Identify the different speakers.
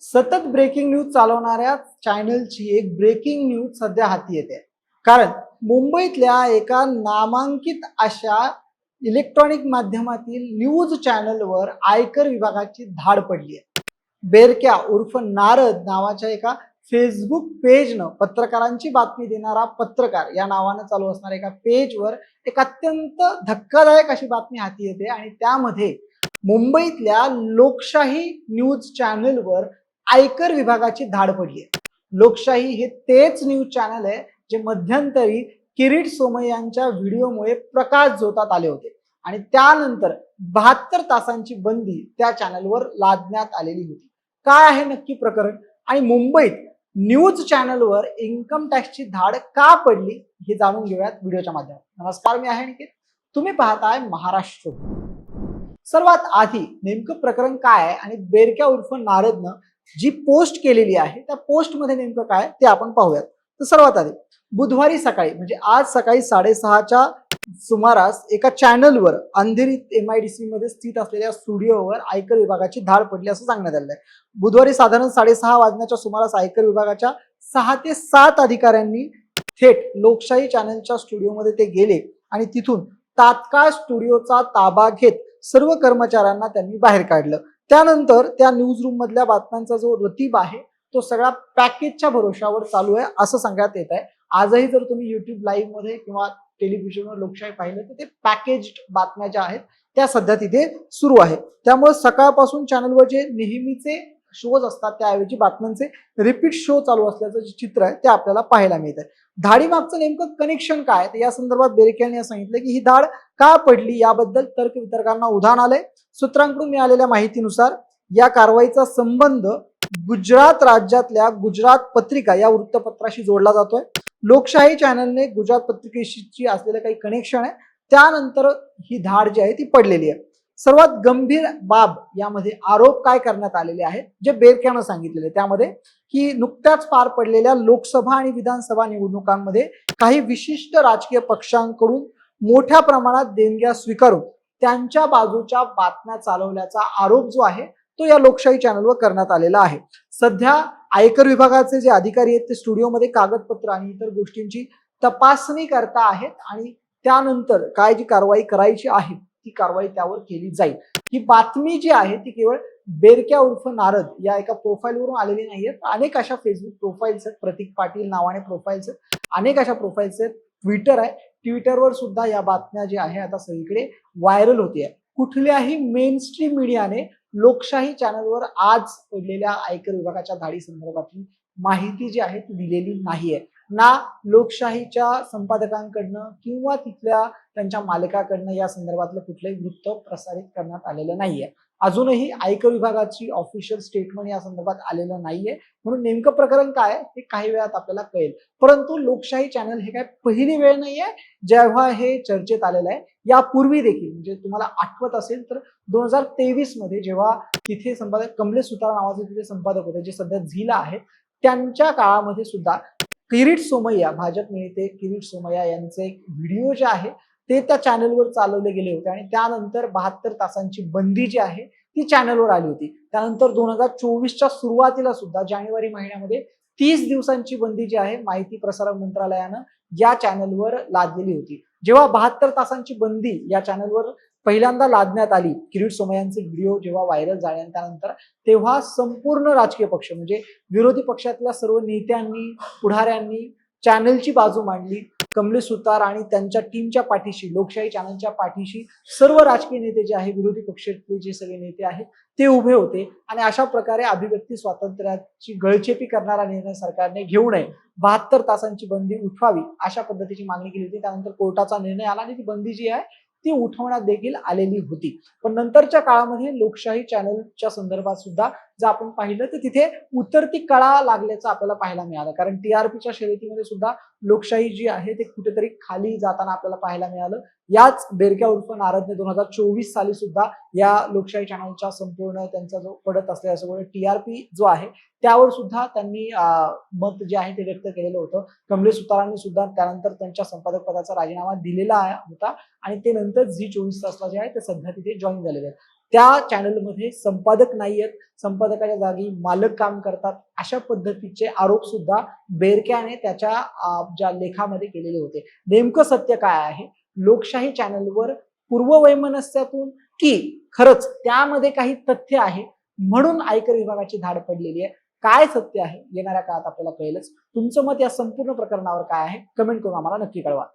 Speaker 1: सतत breaking news चालवणाऱ्या चॅनलची एक ब्रेकिंग न्यूज सध्या हाती येते. कारण मुंबईतल्या एका नामांकित अशा इलेक्ट्रॉनिक माध्यमातील न्यूज चॅनलवर आयकर विभागाची धाड पडली आहे. बेरक्या उर्फ नारद नावाच्या एका फेसबुक पेजनं पत्रकारांची बातमी देणारा पत्रकार या नावानं चालू असणाऱ्या एका पेजवर एक अत्यंत धक्कादायक अशी बातमी हाती येते आणि त्यामध्ये मुंबईतल्या लोकशाही न्यूज चॅनलवर आयकर विभागाची धाड पडली आहे. लोकशाही हे तेच न्यूज चॅनल आहे जे मध्यंतरी किरीट सोमय्यांच्या व्हिडिओमुळे प्रकाशझोतात आले होते आणि त्यानंतर 72 तासांची बंदी त्या चॅनलवर लादण्यात आलेली होती. काय आहे नक्की प्रकरण आणि मुंबईत न्यूज चॅनलवर इन्कम टॅक्सची धाड का पडली हे जाणून घेऊयात व्हिडिओच्या माध्यमातून. नमस्कार, मी आहे निकेत, तुम्ही पाहताय महाराष्ट्र. सर्वात आधी नेमकं प्रकरण काय आहे आणि बेरक्या उर्फ नारदनं जी पोस्ट केलेली आहे त्या पोस्ट मध्ये नेमकं काय ते आपण पाहूयात. तर सर्वात आधी बुधवारी सकाळी म्हणजे आज सकाळी 6:30च्या सुमारास एका चॅनलवर अंधेरी MIDC मध्ये स्थित असलेल्या स्टुडिओवर आयकर विभागाची धाड पडली असं सांगण्यात आलं आहे. बुधवारी साधारण 6:30 वाजण्याच्या सुमारास आयकर विभागाच्या 6 ते 7 अधिकाऱ्यांनी थेट लोकशाही चॅनलच्या स्टुडिओमध्ये ते गेले आणि तिथून तात्काळ स्टुडिओचा ताबा घेत सर्व कर्मचाऱ्यांना त्यांनी बाहेर काढलं. त्यानंतर त्या न्यूज रूम मधल्या बातम्यांचा जो रतीब आहे तो सगळा पॅकेजच्या भरोशावर चालू आहे असं सांगण्यात येत आहे. आजही जर तुम्ही YouTube लाईव्ह मध्ये किंवा टेलिव्हिजनवर लोकशाही पाहिलं तर ते पॅकेज्ड बातम्या ज्या आहेत त्या सध्या तिथे सुरू आहे. त्यामुळे सकाळपासून चॅनलवर जे नेहमीचे शोज असतात त्याऐवजी बातम्यांचे रिपीट शो चालू असल्याचं जे चित्र आहे ते आपल्याला पाहायला मिळत आहे. धाडीमागचं नेमकं कनेक्शन काय तर या संदर्भात बेरक्याने सांगितलं की ही धाड का पडली याबद्दल तर्क वितर्कांना उधाण आलंय. सूत्रांकडून मिळालेल्या माहितीनुसार या कारवाईचा संबंध गुजरात राज्यातल्या गुजरात पत्रिका या वृत्तपत्राशी जोडला जातोय. लोकशाही चॅनलने गुजरात पत्रिकेशी असलेलं काही कनेक्शन आहे त्यानंतर ही धाड जी आहे ती पडलेली आहे. सर्वात गंभीर बाब यामध्ये आरोप काय करण्यात आलेले आहेत जे बेरक्यानं सांगितलेले त्यामध्ये की नुकत्याच पार पडलेल्या लोकसभा आणि विधानसभा निवडणुकांमध्ये काही विशिष्ट राजकीय पक्षांकडून मोठ्या प्रमाणात देणग्या स्वीकारून त्यांच्या बाजूच्या बातम्या चालवल्याचा आरोप जो आहे तो या लोकशाही चॅनलवर करण्यात आलेला आहे. सध्या आयकर विभागाचे जे अधिकारी आहेत ते स्टुडिओमध्ये कागदपत्र आणि इतर गोष्टींची तपासणी करता आहेत आणि त्यानंतर काय जी कारवाई करायची आहे ती कारवाई त्यावर केली जाईल. ही बातमी जी आहे ती केवळ बेरक्या उर्फ नारद या एका प्रोफाईलवरून आलेली नाहीये. अनेक अशा फेसबुक प्रोफाईल्स आहेत, प्रतीक पाटील नावाने प्रोफाईल्स आहेत, अनेक अशा प्रोफाईल्स आहेत. ट्विटर आहे, ट्विटरवर सुद्धा या बातम्या जी आहे आता सगळीकडे व्हायरल होते. कुठल्याही मेन स्ट्रीम मीडियाने लोकशाही चॅनलवर आज पडलेल्या आयकर विभागाच्या धाडी संदर्भातली माहिती जी आहे ती दिलेली नाहीये. ना लोकशाहीच्या संपादकांकडनं किंवा तिथल्या त्यांच्या मालकाकडनं या संदर्भातलं कुठलंही वृत्त प्रसारित करण्यात आलेलं नाहीये. अजूनही आयकर विभागाची ऑफिशियल स्टेटमेंट या संदर्भात आलेलं नाहीये. म्हणून नेमकं प्रकरण काय हे काही वेळात आपल्याला कळेल. परंतु लोकशाही चॅनल हे काय पहिली वेळ नाहीये जेव्हा हे चर्चेत आलेलं आहे. यापूर्वी देखील म्हणजे तुम्हाला आठवत असेल तर 2023 मध्ये जेव्हा तिथे संपादक कमलेश सुतार नावाचे तिथे संपादक होते जे सध्या झीला आहेत त्यांच्या काळामध्ये सुद्धा किरीट सोमय्या भाजप नेते किरीट सोमय्या यांचे एक व्हिडिओ जे आहे ते त्या चॅनलवर चालवले गेले होते आणि त्यानंतर 72 तासांची बंदी जी आहे ती चॅनलवर आली होती. त्यानंतर 2024च्या सुरुवातीला सुद्धा जानेवारी महिन्यामध्ये 30 दिवसांची बंदी जी आहे माहिती प्रसारण मंत्रालयानं या चॅनलवर लादलेली होती. जेव्हा 72 तासांची बंदी या चॅनलवर पहिल्यांदा लादण्यात आली किरीट सोमय्यांचे व्हिडिओ जेव्हा व्हायरल झाले आणि त्यानंतर तेव्हा संपूर्ण राजकीय पक्ष म्हणजे विरोधी पक्षातल्या सर्व नेत्यांनी पुढाऱ्यांनी चॅनलची बाजू मांडली. कमलेश सुतार आणि त्यांच्या टीमच्या पाठीशी लोकशाही चॅनलच्या पाठीशी सर्व राजकीय नेते जे आहे विरोधी पक्षातले जे सगळे नेते आहेत ते उभे होते आणि अशा प्रकारे अभिव्यक्ती स्वातंत्र्याची गळचेपी करणारा निर्णय सरकारने घेऊ नये, 72 तासांची बंदी उठवावी अशा पद्धतीची मागणी केली होती. त्यानंतर कोर्टाचा निर्णय आला आणि ती बंदी जी आहे ती उठवण्यात देखील आलेली होती. पण नंतरच्या काळामध्ये लोकशाही चॅनलच्या संदर्भात सुद्धा जर आपण पाहिलं तर तिथे उतरती कळा लागल्याचं आपल्याला पाहायला मिळालं. कारण TRPच्या शर्यतीमध्ये सुद्धा लोकशाही जी आहे ते कुठेतरी खाली जाताना आपल्याला पाहायला मिळालं. याच बेरक्या उर्फ नारदने 2024 साली सुद्धा या लोकशाही चॅनलच्या संपूर्ण त्यांचा जो पडत असलेला सगळं TRP जो आहे त्यावर सुद्धा त्यांनी मत जे आहे ते व्यक्त केलेलं होतं. कमलेश सुतारांनी सुद्धा त्यानंतर त्यांच्या संपादक पदाचा राजीनामा दिलेला होता आणि ते नंतर झी 24 तासला जे आहे ते सध्या तिथे जॉईन झालेले आहेत. त्या चॅनलमध्ये संपादक नाही आहेत, संपादकाच्या जागी मालक काम करतात, अशा पद्धतीचे आरोप सुद्धा बेरक्याने त्याच्या ज्या लेखामध्ये केलेले होते. नेमकं सत्य काय आहे? लोकशाही चॅनलवर पूर्ववैमनस्यातून की खरंच त्यामध्ये काही तथ्य आहे म्हणून आयकर विभागाची धाड पडलेली आहे? काय सत्य आहे येणाऱ्या काळात आपल्याला कळेलच. तुमचं मत या संपूर्ण प्रकरणावर काय आहे कमेंट करून आम्हाला नक्की कळवा.